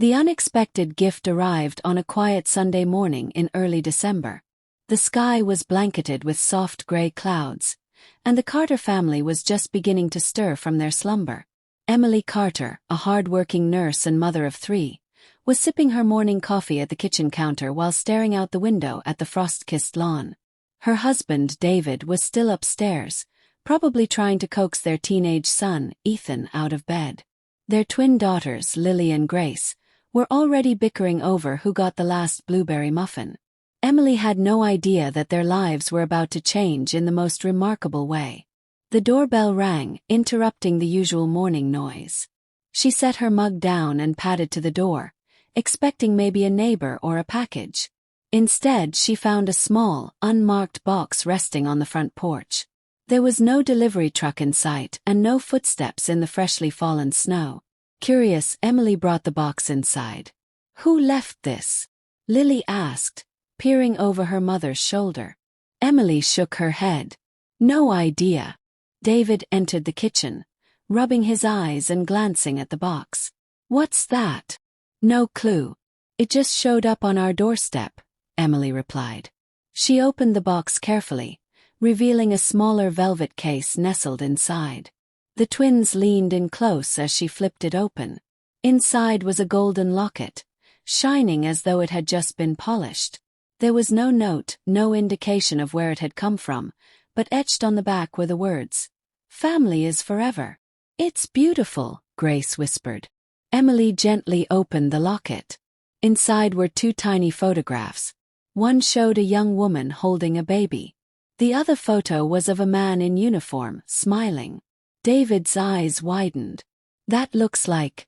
The unexpected gift arrived on a quiet Sunday morning in early December. The sky was blanketed with soft gray clouds, and the Carter family was just beginning to stir from their slumber. Emily Carter, a hard-working nurse and mother of 3, was sipping her morning coffee at the kitchen counter while staring out the window at the frost-kissed lawn. Her husband, David, was still upstairs, probably trying to coax their teenage son, Ethan, out of bed. Their twin daughters, Lily and Grace, were already bickering over who got the last blueberry muffin. Emily had no idea that their lives were about to change in the most remarkable way. The doorbell rang, interrupting the usual morning noise. She set her mug down and padded to the door, expecting maybe a neighbor or a package. Instead, she found a small, unmarked box resting on the front porch. There was no delivery truck in sight and no footsteps in the freshly fallen snow. Curious, Emily brought the box inside. "Who left this?" Lily asked, peering over her mother's shoulder. Emily shook her head. "No idea." David entered the kitchen, rubbing his eyes and glancing at the box. "What's that?" "No clue. It just showed up on our doorstep," Emily replied. She opened the box carefully, revealing a smaller velvet case nestled inside. The twins leaned in close as she flipped it open. Inside was a golden locket, shining as though it had just been polished. There was no note, no indication of where it had come from, but etched on the back were the words, "Family is forever." "It's beautiful," Grace whispered. Emily gently opened the locket. Inside were 2 tiny photographs. One showed a young woman holding a baby. The other photo was of a man in uniform, smiling. David's eyes widened. "That looks like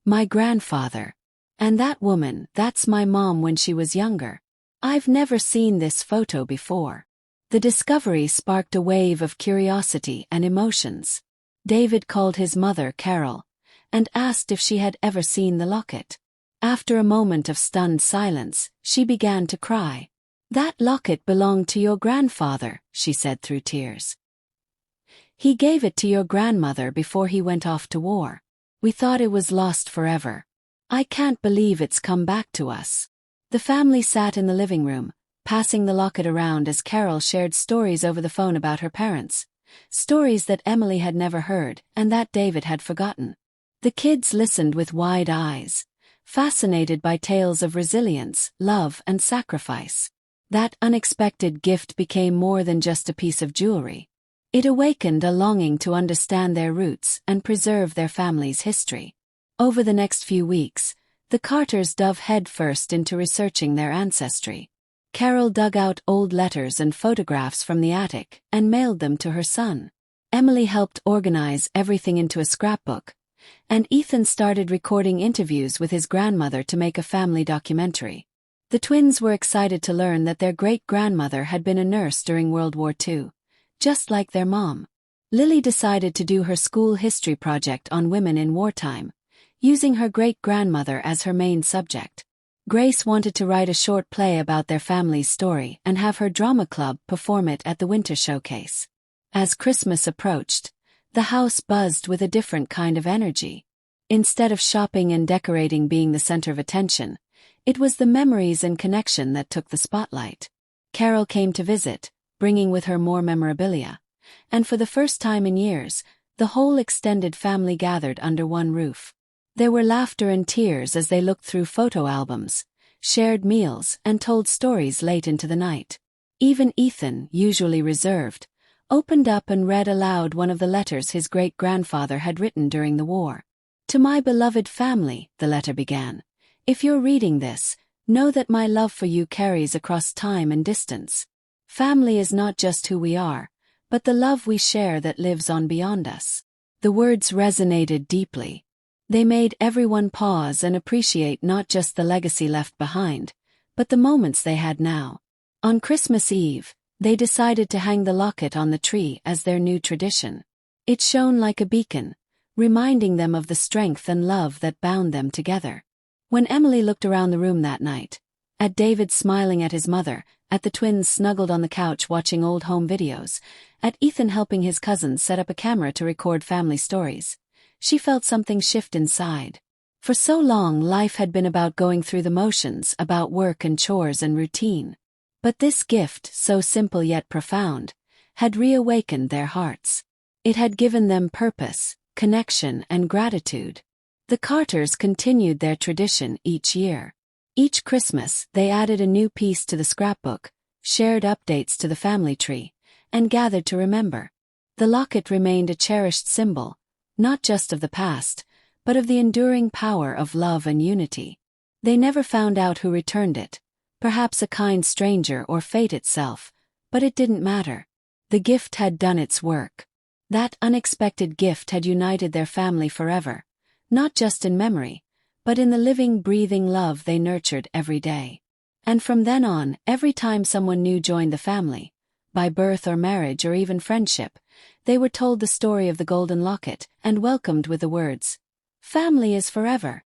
my grandfather. And that woman, that's my mom when she was younger. I've never seen this photo before." The discovery sparked a wave of curiosity and emotions. David called his mother, Carol, and asked if she had ever seen the locket. After a moment of stunned silence, she began to cry. "That locket belonged to your grandfather," she said through tears. "He gave it to your grandmother before he went off to war. We thought it was lost forever. I can't believe it's come back to us." The family sat in the living room, passing the locket around as Carol shared stories over the phone about her parents. Stories that Emily had never heard and that David had forgotten. The kids listened with wide eyes, fascinated by tales of resilience, love, and sacrifice. That unexpected gift became more than just a piece of jewelry. It awakened a longing to understand their roots and preserve their family's history. Over the next few weeks, the Carters dove headfirst into researching their ancestry. Carol dug out old letters and photographs from the attic and mailed them to her son. Emily helped organize everything into a scrapbook, and Ethan started recording interviews with his grandmother to make a family documentary. The twins were excited to learn that their great-grandmother had been a nurse during World War II, just like their mom. Lily decided to do her school history project on women in wartime, using her great-grandmother as her main subject. Grace wanted to write a short play about their family's story and have her drama club perform it at the winter showcase. As Christmas approached, the house buzzed with a different kind of energy. Instead of shopping and decorating being the center of attention, it was the memories and connection that took the spotlight. Carol came to visit, bringing with her more memorabilia, and for the first time in years, the whole extended family gathered under one roof. There were laughter and tears as they looked through photo albums, shared meals, and told stories late into the night. Even Ethan, usually reserved, opened up and read aloud one of the letters his great-grandfather had written during the war. "To my beloved family," the letter began. "If you're reading this, know that my love for you carries across time and distance. Family is not just who we are, but the love we share that lives on beyond us." The words resonated deeply. They made everyone pause and appreciate not just the legacy left behind, but the moments they had now. On Christmas Eve, they decided to hang the locket on the tree as their new tradition. It shone like a beacon, reminding them of the strength and love that bound them together. When Emily looked around the room that night, at David smiling at his mother, at the twins snuggled on the couch watching old home videos, at Ethan helping his cousins set up a camera to record family stories, she felt something shift inside. For so long life had been about going through the motions, about work and chores and routine. But this gift, so simple yet profound, had reawakened their hearts. It had given them purpose, connection, and gratitude. The Carters continued their tradition each year. Each Christmas, they added a new piece to the scrapbook, shared updates to the family tree, and gathered to remember. The locket remained a cherished symbol, not just of the past, but of the enduring power of love and unity. They never found out who returned it, perhaps a kind stranger or fate itself, but it didn't matter. The gift had done its work. That unexpected gift had united their family forever, not just in memory, but in the living, breathing love they nurtured every day. And from then on, every time someone new joined the family, by birth or marriage or even friendship, they were told the story of the golden locket and welcomed with the words, "Family is forever."